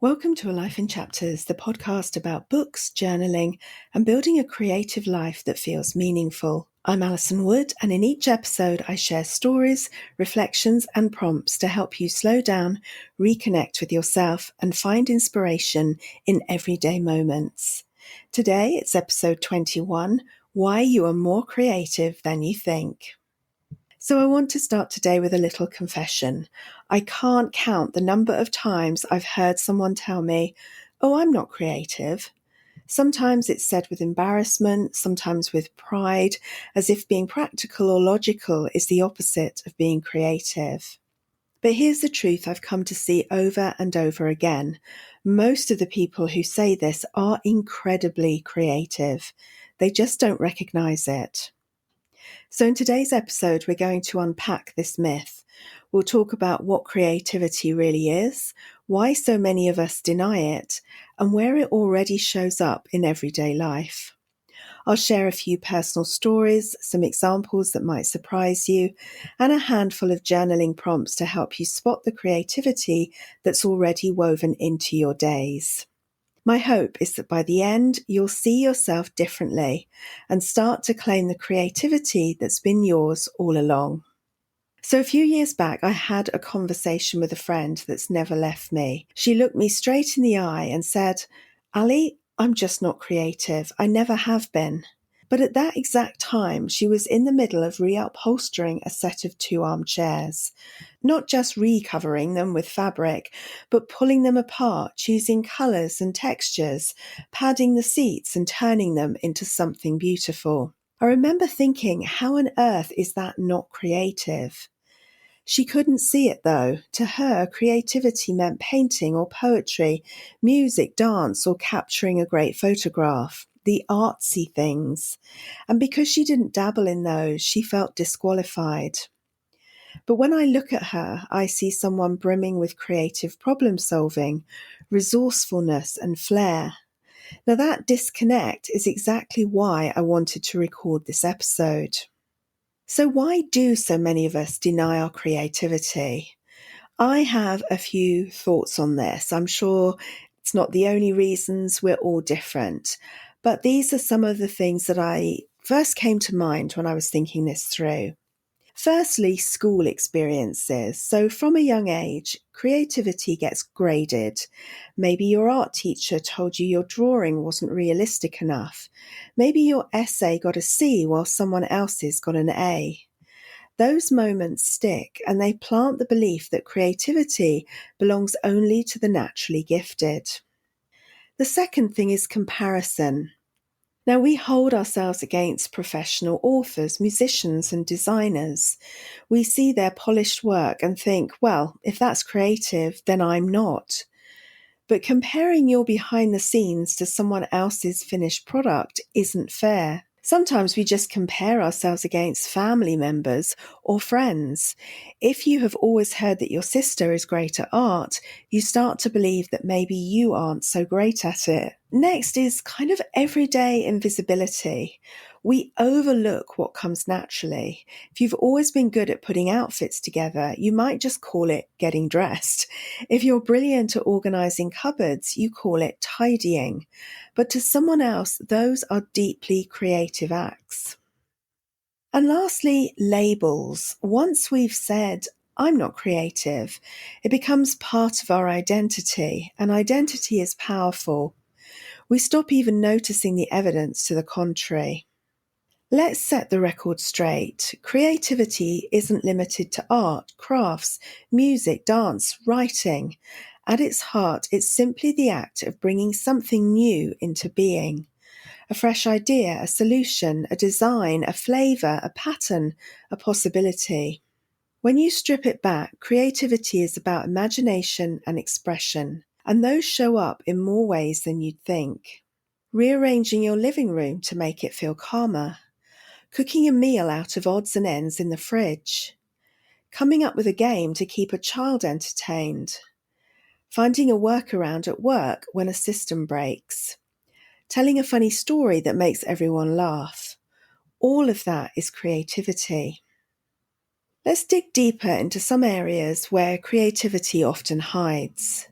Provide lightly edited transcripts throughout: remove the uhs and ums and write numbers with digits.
Welcome to A Life in Chapters, the podcast about books, journaling, and building a creative life that feels meaningful. I'm Alison Wood, and in each episode I share stories, reflections, and prompts to help you slow down, reconnect with yourself, and find inspiration in everyday moments. Today it's episode 21, Why You Are More Creative Than You Think. So I want to start today with a little confession. I can't count the number of times I've heard someone tell me, "Oh, I'm not creative." Sometimes it's said with embarrassment, sometimes with pride, as if being practical or logical is the opposite of being creative. But here's the truth I've come to see over and over again. Most of the people who say this are incredibly creative. They just don't recognize it. So in today's episode, we're going to unpack this myth. We'll talk about what creativity really is, why so many of us deny it, and where it already shows up in everyday life. I'll share a few personal stories, some examples that might surprise you, and a handful of journaling prompts to help you spot the creativity that's already woven into your days. My hope is that by the end, you'll see yourself differently and start to claim the creativity that's been yours all along. So a few years back, I had a conversation with a friend that's never left me. She looked me straight in the eye and said, "Ali, I'm just not creative. I never have been." But at that exact time, she was in the middle of reupholstering a set of 2 armchairs. Not just recovering them with fabric, but pulling them apart, choosing colours and textures, padding the seats and turning them into something beautiful. I remember thinking, how on earth is that not creative? She couldn't see it though. To her, creativity meant painting or poetry, music, dance, or capturing a great photograph. The artsy things. And because she didn't dabble in those, she felt disqualified. But when I look at her, I see someone brimming with creative problem solving, resourcefulness, and flair. Now that disconnect is exactly why I wanted to record this episode. So why do so many of us deny our creativity? I have a few thoughts on this. I'm sure it's not the only reasons, we're all different. But these are some of the things that I first came to mind when I was thinking this through. Firstly, school experiences. So from a young age, creativity gets graded. Maybe your art teacher told you your drawing wasn't realistic enough. Maybe your essay got a C while someone else's got an A. Those moments stick, and they plant the belief that creativity belongs only to the naturally gifted. The second thing is comparison. Now, we hold ourselves against professional authors, musicians, and designers. We see their polished work and think, well, if that's creative, then I'm not. But comparing your behind the scenes to someone else's finished product isn't fair. Sometimes we just compare ourselves against family members or friends. If you have always heard that your sister is great at art, you start to believe that maybe you aren't so great at it. Next is kind of everyday invisibility. We overlook what comes naturally. If you've always been good at putting outfits together, you might just call it getting dressed. If you're brilliant at organizing cupboards, you call it tidying. But to someone else, those are deeply creative acts. And lastly, labels. Once we've said, "I'm not creative," it becomes part of our identity, and identity is powerful. We stop even noticing the evidence to the contrary. Let's set the record straight. Creativity isn't limited to art, crafts, music, dance, writing. At its heart, it's simply the act of bringing something new into being. A fresh idea, a solution, a design, a flavour, a pattern, a possibility. When you strip it back, creativity is about imagination and expression, and those show up in more ways than you'd think. Rearranging your living room to make it feel calmer. Cooking a meal out of odds and ends in the fridge. Coming up with a game to keep a child entertained. Finding a workaround at work when a system breaks. Telling a funny story that makes everyone laugh. All of that is creativity. Let's dig deeper into some areas where creativity often hides.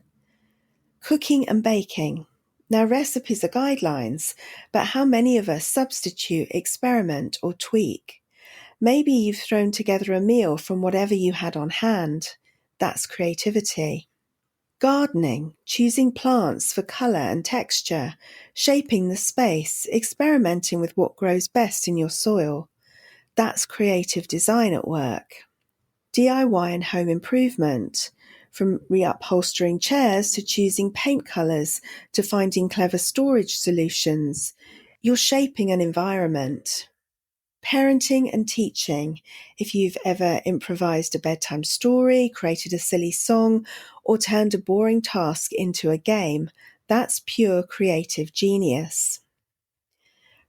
Cooking and baking. Now, recipes are guidelines, but how many of us substitute, experiment, or tweak? Maybe you've thrown together a meal from whatever you had on hand. That's creativity. Gardening, choosing plants for colour and texture, shaping the space, experimenting with what grows best in your soil. That's creative design at work. DIY and home improvement, from reupholstering chairs to choosing paint colours to finding clever storage solutions. You're shaping an environment. Parenting and teaching. If you've ever improvised a bedtime story, created a silly song, or turned a boring task into a game, that's pure creative genius.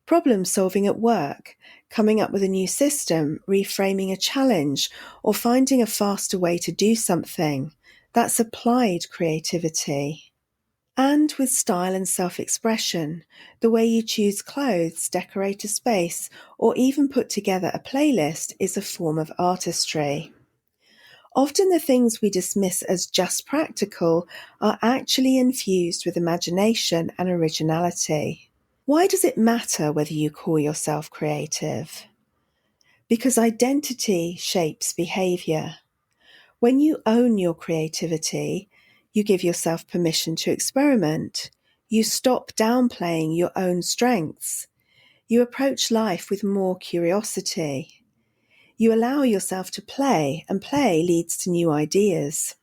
Problem solving at work, coming up with a new system, reframing a challenge, or finding a faster way to do something. That's applied creativity. And with style and self-expression, the way you choose clothes, decorate a space, or even put together a playlist is a form of artistry. Often the things we dismiss as just practical are actually infused with imagination and originality. Why does it matter whether you call yourself creative? Because identity shapes behavior. When you own your creativity, you give yourself permission to experiment. You stop downplaying your own strengths. You approach life with more curiosity. You allow yourself to play, and play leads to new ideas.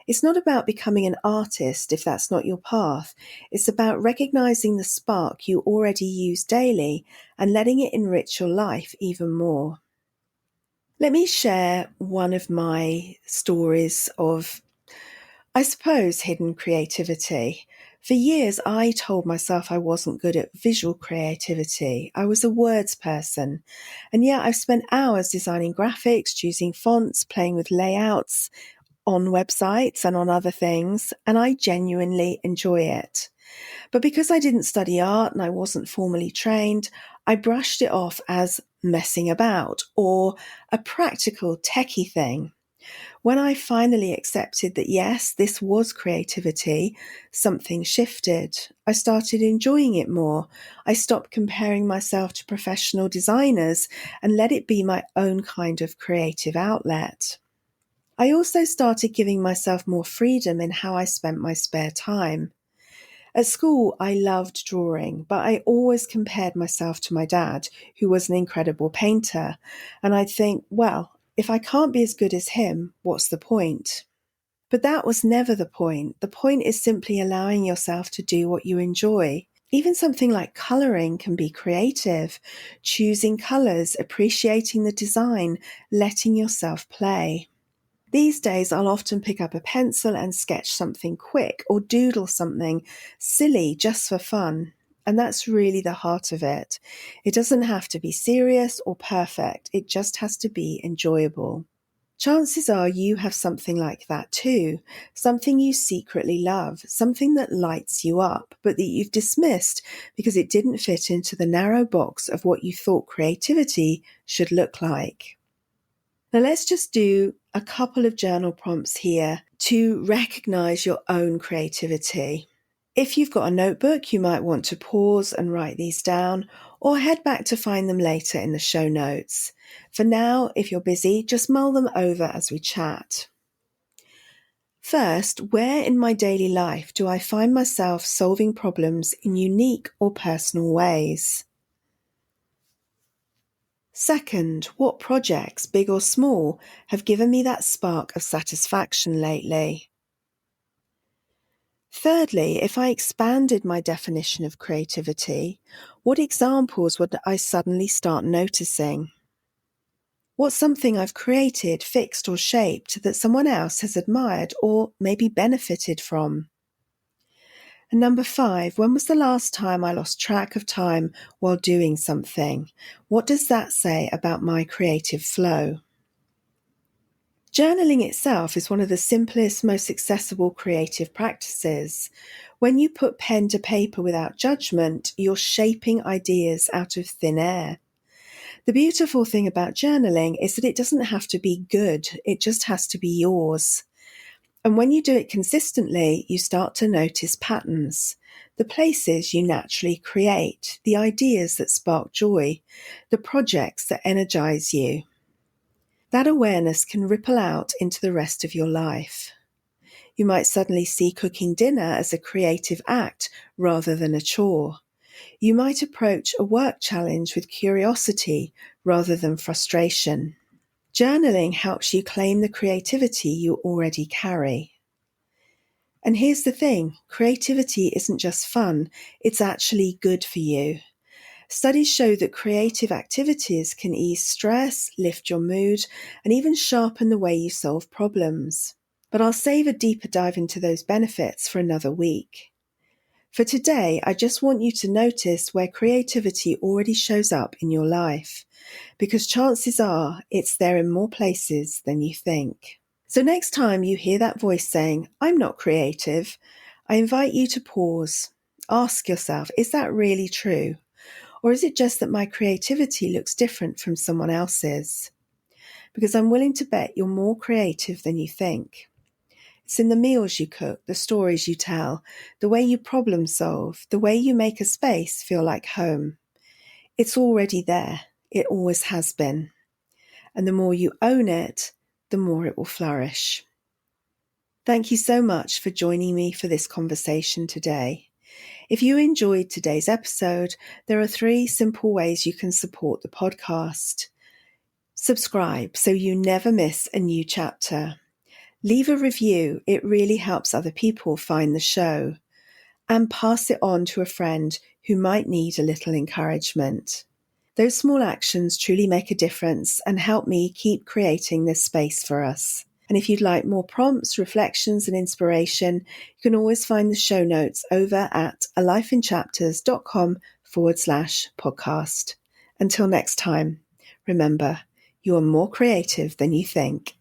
It's not about becoming an artist if that's not your path. It's about recognizing the spark you already use daily and letting it enrich your life even more. Let me share one of my stories of, I suppose, hidden creativity. For years, I told myself I wasn't good at visual creativity. I was a words person. And yet I've spent hours designing graphics, choosing fonts, playing with layouts on websites and on other things, and I genuinely enjoy it. But because I didn't study art and I wasn't formally trained, I brushed it off as messing about or a practical techie thing. When I finally accepted that yes, this was creativity, something shifted. I started enjoying it more. I stopped comparing myself to professional designers and let it be my own kind of creative outlet. I also started giving myself more freedom in how I spent my spare time. At school, I loved drawing, but I always compared myself to my dad, who was an incredible painter. And I'd think, well, if I can't be as good as him, what's the point? But that was never the point. The point is simply allowing yourself to do what you enjoy. Even something like colouring can be creative. Choosing colours, appreciating the design, letting yourself play. These days, I'll often pick up a pencil and sketch something quick or doodle something silly just for fun. And that's really the heart of it. It doesn't have to be serious or perfect. It just has to be enjoyable. Chances are you have something like that too. Something you secretly love, something that lights you up, but that you've dismissed because it didn't fit into the narrow box of what you thought creativity should look like. Now let's just do a couple of journal prompts here to recognize your own creativity. If you've got a notebook, you might want to pause and write these down or head back to find them later in the show notes. For now, if you're busy, just mull them over as we chat. First, where in my daily life do I find myself solving problems in unique or personal ways? Second, what projects, big or small, have given me that spark of satisfaction lately? Thirdly, if I expanded my definition of creativity, what examples would I suddenly start noticing? What's something I've created, fixed or shaped that someone else has admired or maybe benefited from? And number 5, when was the last time I lost track of time while doing something? What does that say about my creative flow? Journaling itself is one of the simplest, most accessible creative practices. When you put pen to paper without judgment, you're shaping ideas out of thin air. The beautiful thing about journaling is that it doesn't have to be good, it just has to be yours. And when you do it consistently, you start to notice patterns, the places you naturally create, the ideas that spark joy, the projects that energize you. That awareness can ripple out into the rest of your life. You might suddenly see cooking dinner as a creative act rather than a chore. You might approach a work challenge with curiosity rather than frustration. Journaling helps you claim the creativity you already carry. And here's the thing, creativity isn't just fun, it's actually good for you. Studies show that creative activities can ease stress, lift your mood, and even sharpen the way you solve problems. But I'll save a deeper dive into those benefits for another week. For today, I just want you to notice where creativity already shows up in your life, because chances are it's there in more places than you think. So next time you hear that voice saying, "I'm not creative," I invite you to pause. Ask yourself, is that really true? Or is it just that my creativity looks different from someone else's? Because I'm willing to bet you're more creative than you think. It's in the meals you cook, the stories you tell, the way you problem solve, the way you make a space feel like home. It's already there. It always has been. And the more you own it, the more it will flourish. Thank you so much for joining me for this conversation today. If you enjoyed today's episode, there are 3 simple ways you can support the podcast. Subscribe so you never miss a new chapter. Leave a review, it really helps other people find the show. And pass it on to a friend who might need a little encouragement. Those small actions truly make a difference and help me keep creating this space for us. And if you'd like more prompts, reflections, and inspiration, you can always find the show notes over at alifeinchapters.com/podcast. Until next time, remember, you are more creative than you think.